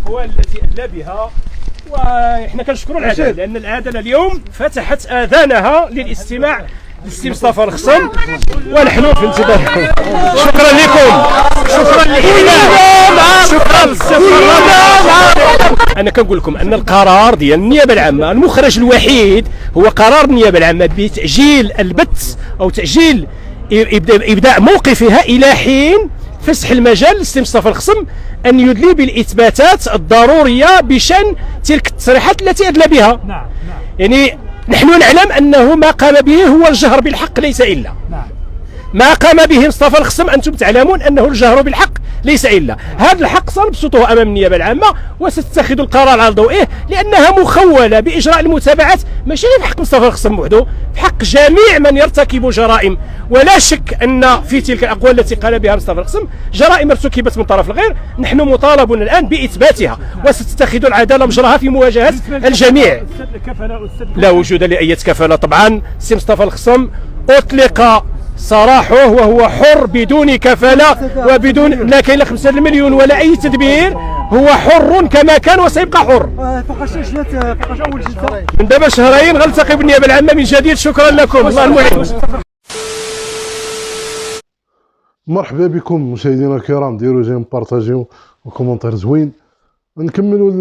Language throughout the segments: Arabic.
الاقوال التي ادلى بها، وإحنا كنشكروا العدالة لأن العدالة اليوم فتحت آذانها للاستماع للسي مصطفى الخصم، ونحن في انتظار. شكرا لكم، شكرا انا كنقول لكم ان القرار ديال النيابه العامه المخرج الوحيد هو قرار النيابه العامه بتاجيل البث او تاجيل ابداء موقفها الى حين فسح المجال للسي مصطفى الخصم ان يدلي بالاثباتات الضروريه بشان تلك التصريحات التي ادلى بها. نعم. يعني نحن نعلم انه ما قام به هو الجهر بالحق ليس الا. ما قام به مصطفى الخصم انتم تعلمون انه الجهر بالحق ليس الا. هذا الحق سنبسطه امام النيابه العامه وستتخذ القرار على ضوئه لانها مخوله باجراء المتابعات ماشي في حق مصطفى الخصم وحده، في حق جميع من يرتكب جرائم، ولا شك ان في تلك الاقوال التي قال بها مصطفى الخصم جرائم ارتكبت من طرف الغير، نحن مطالبون الان باثباتها وستتخذ العداله مجراها في مواجهه الجميع. لا وجود لاي كفاله طبعا. السي مصطفى الخصم اطلق سراحه وهو حر بدون كفاله وبدون لا كاين لا 5 مليون ولا اي تدبير، هو حر كما كان وسيبقى حر. فقط اول جلسه من دابا شهرين غنلتقي بالنيابه العامه من جديد. شكرا لكم، الله المعين. مرحبا بكم مشاهدينا الكرام، ديروا جيم بارطاجيو وكومونتير زوين. نكملوا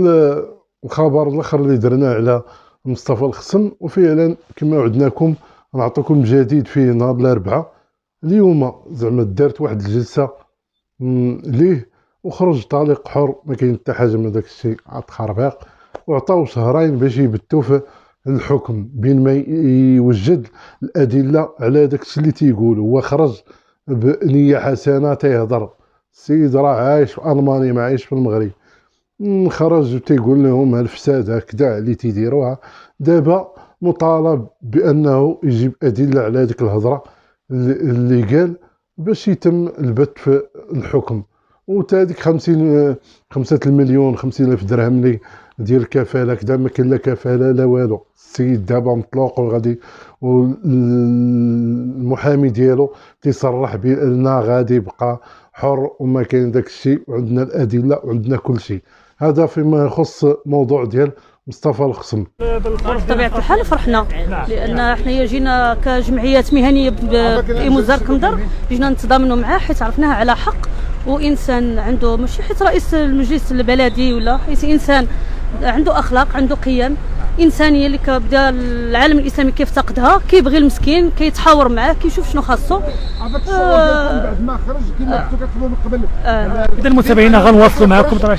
الخبر الاخر اللي درناه على مصطفى الخصم، وفعلا كما وعدناكم نعطيكم جديد في نهار الاربعاء. اليوم زعما دارت واحد الجلسه ليه وخرج طليق حر، ما كاين حتى حاجه من داك الشيء خرباق، وعطاو شهرين باش يبتوا في الحكم بين ما يوجد الادله على داك الشيء اللي تيقول. هو خرج بنيه حسنه تيهضر، السيد راه عايش في المانيا ما عايش في المغرب، خرج وتيقول لهم الفساد هكذا اللي تيديروها. دابا مطالب بانه يجيب ادله على ديك الهضره اللي قال باش يتم البت في الحكم. وتا ديك 5 المليون 50,000 درهم اللي ديال الكفاله كذا ما كاين لا كفاله لا والو. السيد دابا مطلوق وغادي، والمحامي ديالو تيصرح بان غادي يبقى حر وما كاين داك الشيء، وعندنا الادله وعندنا كل شيء. هذا فيما يخص موضوع ديال مصطفى الخصم. بطبيعه الحال فرحنا لان حنايا جينا كجمعيات مهنيه بإيموزار كندر، جينا نتضامنوا معاه حيت عرفناه على حق وانسان عنده، ماشي حيت رئيس المجلس البلدي ولا حيت انسان عنده اخلاق، عنده قيم انسانيه اللي كبدا العالم الاسلامي كيفتقدها، كيبغي المسكين، كيتحاور معاه، كيشوف شنو خاصو. بعد ما خرج كما كنتو كتطلبوا من قبل. اذا المتابعين غنواصلوا معكم ترى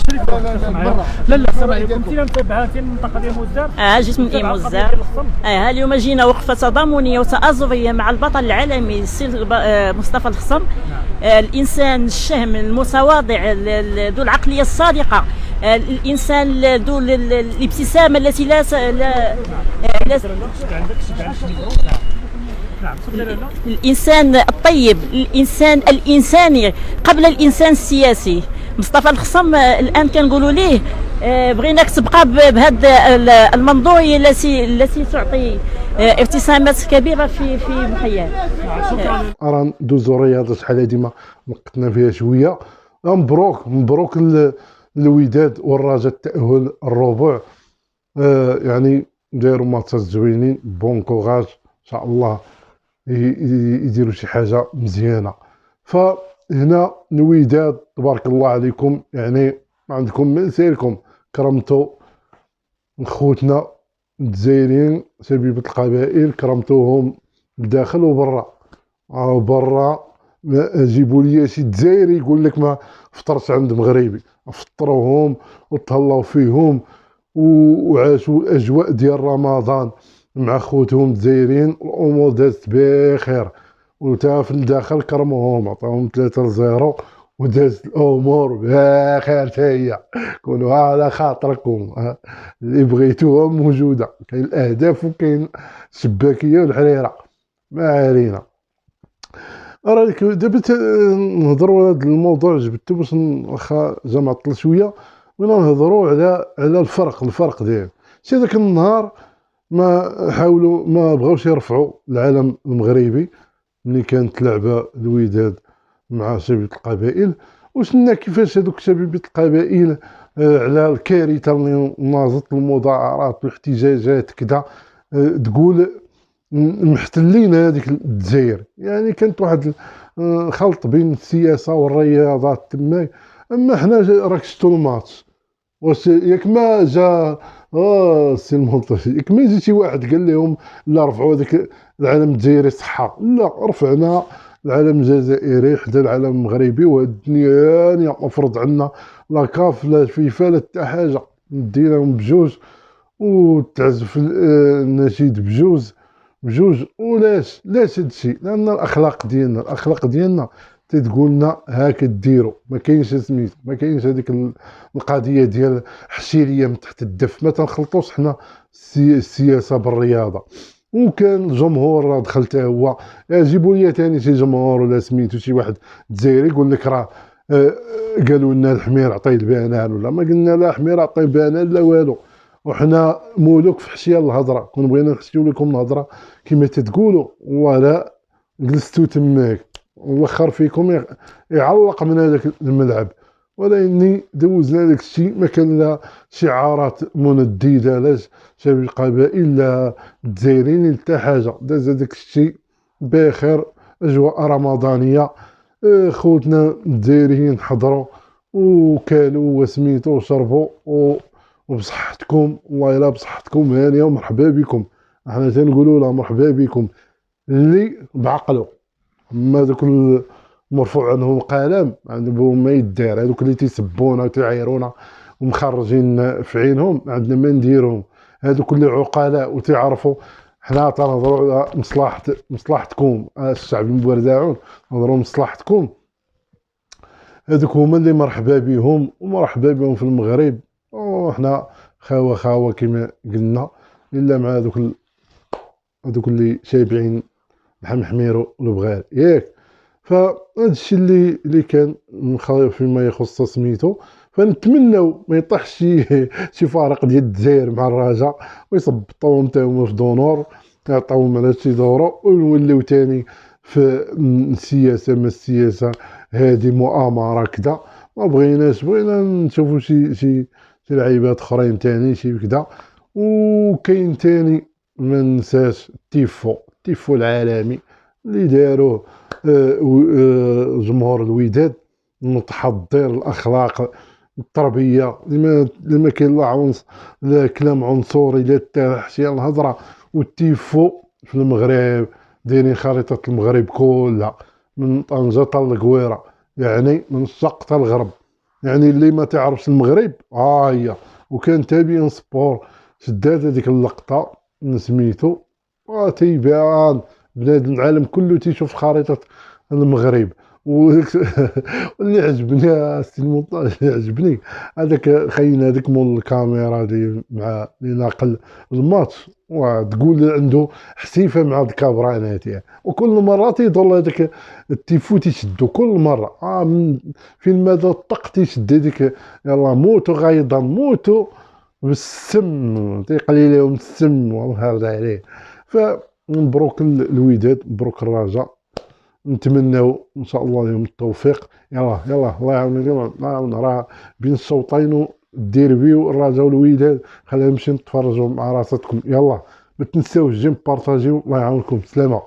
معايا. لا السلام عليكم. انت متابعه ديال المنطقه ديال إيموزار؟ جيت من إيموزار. اليوم جينا وقفه تضامنيه وتآزريه مع البطل العالمي السي مصطفى الخصم. الانسان الشهم المتواضع ذو العقليه الصادقه، الانسان ذو الابتسامه التي لا الانسان الطيب، الانسان الانساني قبل الانسان السياسي. مصطفى الخصم الان كنقولوا ليه بغيناك تبقى بهذا المنظوريه التي تعطي ابتسامات كبيره في الحياه. راه ندوزو رياضه شحال هادي ما نقطنا فيها شويه. مبروك الوداد والرجاء التاهل الربع. يعني دايروا ماتشات زوينين، بون كوراج ان شاء الله يديروا شي حاجه مزيانه. فهنا الوداد تبارك الله عليكم، يعني ما عندكم من سيركم، كرمتوا خوتنا الجزائريين شبيبه القبائل، كرمتوهم لداخل وبرا. برا جيبوا لي شي جزائري يقول لك ما فطرت عند مغربي، فطروهم وتهلاو فيهم وعاشوا الاجواء ديال رمضان مع خوتهم الجزائريين، الامور دازت بخير. وتا في الداخل كرموهم عطاهم 3-0 ودازت الامور بخير. حتى هي كونوا على خاطركم، اللي بغيتوها موجوده، كاين الاهداف وكاين الشباكيه والحريره، ما علينا. راك دابا نهضروا على هذا الموضوع جبدته باش واخا جا معطل شويه، بغينا نهضروا على الفرق ديال شي. ذاك النهار ما حاولوا، ما بغاوش يرفعوا العلم المغربي ملي كانت لعبه الوداد مع شبيبه القبائل، وشنا كيفاش هذوك شبيبه القبائل على الكارثه اللي ناضت المظاهرات والاحتجاجات كذا، تقول محتلين هذيك الجزائر. يعني كانت واحد خلط بين السياسه والرياضات تماك. اما حنا راك شفتوا الماتش، واش ياك ما جا السي المنطقي، ياك ما يجي شي واحد قال لهم لا رفعوا هذاك العلم الجزائري صحه، لا رفعنا العلم الجزائري حدا العلم المغربي، وهاد الدنيا هانيه مفروض عندنا لا كاف لا فيفا لا حتى حاجه، ديناهم بجوج وتعزف النشيد بجوج. ولاش هادشي؟ لان الاخلاق ديالنا تتقول لنا هاك ديروا. ما كاينش سميتو، ما كاينش هذيك القضيه ديال حشيريه من تحت الدف. ما تنخلطوش حنا السياسه بالرياضه. وكان الجمهور راه دخل حتى هو، جيبوا لي ثاني شي جمهور ولا سميتو شي واحد جزائري يقول لك راه قالوا لنا الحمير عطي البنان، ولا ما قلنا لا حمير عطي بنان لا والو. وحنا مولوك في حشيه الهضره، كون بغينا نحشيو لكم الهضره كما تتقولوا، ولا جلستو تماك وخر فيكم يعلق من هذاك الملعب. ولا اني دوزنا داك الشيء، ما كان لا شعارات مندده لا شباب القبائل لا الجزائريين حتى حاجه. داز هذاك الشيء بخير، اجواء رمضانيه، خوتنا الجزائريين حضروا وكالوا وسميتوا وشربوا وبصحتكم. والله الا بصحتكم هانيه ومرحبا بكم. احنا تنقولوا لا مرحبا بكم اللي بعقله. اما دوك مرفوع عنهم قلم عندهم ما يدار، هذوك اللي تيسبونا وتيعايرونا ومخرجين في عينهم عندنا ما نديرهم. هذوك اللي عقلاء وتيعرفوا حنا تنهضروا على مصلحتكم الشعب المبردعون، نهضروا مصلحتكم. هذوك هما اللي مرحبا بهم ومرحبا بهم في المغرب. وحنا خاوه كما قلنا، الا مع هذوك اللي شابعين لحم حميرو والبغال ياك. فهذا الشيء اللي كان فيما يخص سميتو. فنتمناو ما يطيحش شي فارق ديال الجزائر مع الرجاء ويصبطوا نتا هما في دونور، يعطيوهم على شي دورو ونوليو تاني في السياسه. ما السياسه هذه مؤامره كذا، ما بغينا نشوفوا شي لعيبات اخرين تاني شي كذا. وكاين تاني ما ننساش التيفو العالمي اللي داروه جمهور الوداد، متحضر الاخلاق التربيه. لما كاين لا كلام عنصري لا حتى حشيه الهضره. والتيفو في المغرب دايرين خريطه المغرب كلها من طنجه حتى للقويره، يعني من الشرق حتى الغرب. يعني اللي ما تعرفش المغرب هي وكان تابعين سبور شدات هذيك اللقطه سميتو تيبان بلاد العالم كله تيشوف خريطه المغرب. واللي عجبني السي المونطاج اللي عجبني هذاك خينا هذاك مول الكاميرا اللي مع اللي ناقل الماتش، وتقول عنده حسيفه مع الكابرانات يعني. وكل مره تيضل هذاك التيفو تيشدو كل مره من فين ماذا الطق تيشد هذيك يلا موتو غايضا موتو بالسم تيقلي لهم السم وهرد عليه. فمبروك الوداد، مبروك الرجاء، نتمناو ان شاء الله لهم التوفيق. يلا الله يعاونكم، الله يعاون راه بين الشوطين الديربي والرجاء والوداد. خلينا نمشي نتفرجوا مع راساتكم. يلا ما تنساوش جيم بارطاجيو. الله يعاونكم، سلامه.